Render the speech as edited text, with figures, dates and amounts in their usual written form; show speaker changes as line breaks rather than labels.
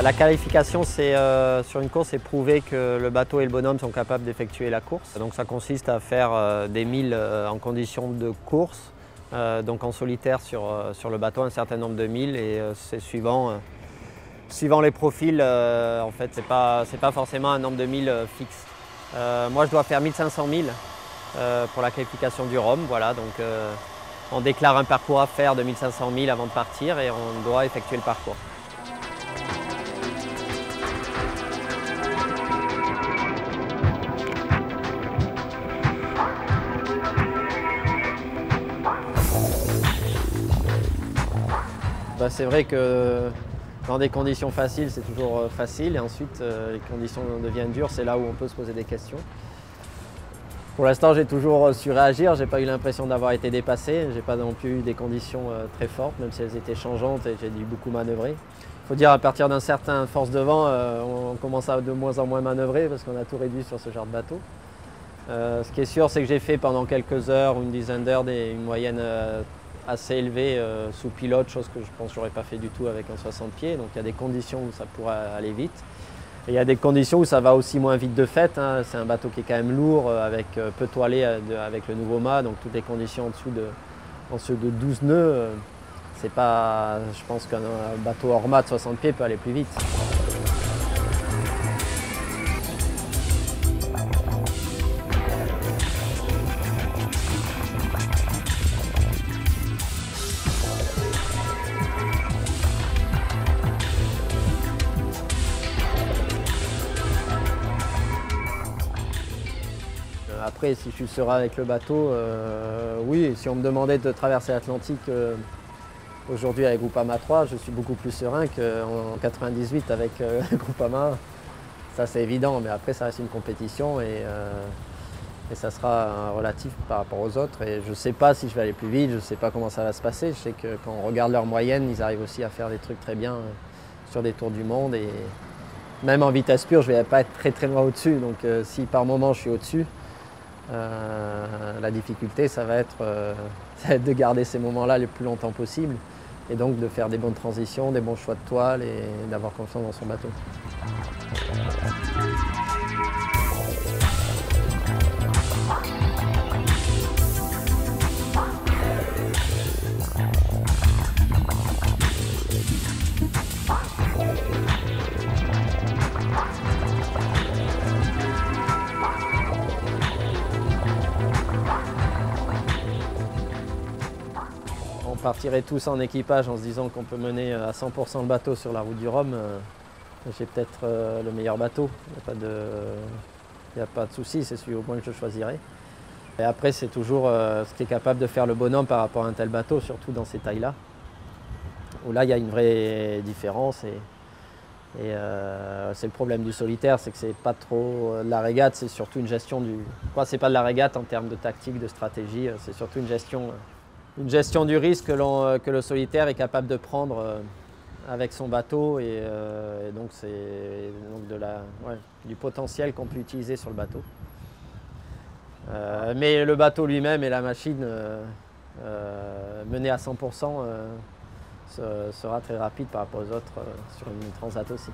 La qualification, c'est sur une course, c'est prouver que le bateau et le bonhomme sont capables d'effectuer la course. Donc ça consiste à faire des milles en conditions de course, donc en solitaire sur le bateau, un certain nombre de milles, et c'est suivant les profils, en fait, c'est pas forcément un nombre de milles fixe. Moi, je dois faire 1500 milles pour la qualification du Rhum, voilà, donc on déclare un parcours à faire de 1500 milles avant de partir et on doit effectuer le parcours. C'est vrai que dans des conditions faciles, c'est toujours facile, et ensuite les conditions deviennent dures, c'est là où on peut se poser des questions. Pour l'instant, j'ai toujours su réagir, j'ai pas eu l'impression d'avoir été dépassé, j'ai pas non plus eu des conditions très fortes, même si elles étaient changeantes et j'ai dû beaucoup manœuvrer. Il faut dire, à partir d'un certain force de vent, on commence à de moins en moins manœuvrer parce qu'on a tout réduit sur ce genre de bateau. Ce qui est sûr, c'est que j'ai fait pendant quelques heures, une dizaine d'heures, une moyenne assez élevée sous pilote, chose que je pense que je n'aurais pas fait du tout avec un 60 pieds. Donc il y a des conditions où ça pourrait aller vite. Et il y a des conditions où ça va aussi moins vite de fait, hein. C'est un bateau qui est quand même lourd, avec peu toilé avec le nouveau mât, donc toutes les conditions en dessous de 12 nœuds, c'est pas, je pense qu'un bateau hors mât de 60 pieds peut aller plus vite. Après, si je suis serein avec le bateau, oui, si on me demandait de traverser l'Atlantique aujourd'hui avec Groupama 3, je suis beaucoup plus serein qu'en 98 avec Groupama 1. Ça, c'est évident, mais après, ça reste une compétition et ça sera relatif par rapport aux autres. Et je ne sais pas si je vais aller plus vite, je ne sais pas comment ça va se passer. Je sais que quand on regarde leur moyenne, ils arrivent aussi à faire des trucs très bien sur des tours du monde. Et même en vitesse pure, je ne vais pas être très loin au-dessus. Donc si par moment je suis au-dessus, la difficulté, ça va être de garder ces moments-là le plus longtemps possible et donc de faire des bonnes transitions, des bons choix de toile et d'avoir confiance dans son bateau. On partirait tous en équipage en se disant qu'on peut mener à 100% le bateau sur la route du Rhum. J'ai peut-être le meilleur bateau, il n'y a pas de souci, c'est celui au moins que je choisirai. Et après, c'est toujours ce qui est capable de faire le bonhomme par rapport à un tel bateau, surtout dans ces tailles-là. Où là, il y a une vraie différence. Et c'est le problème du solitaire, c'est que c'est pas trop de la régate, c'est surtout une gestion du... C'est pas de la régate en termes de tactique, de stratégie, c'est surtout une gestion du risque que le solitaire est capable de prendre avec son bateau et donc c'est du potentiel qu'on peut utiliser sur le bateau. Mais le bateau lui-même et la machine menée à 100% sera très rapide par rapport aux autres sur une transat aussi.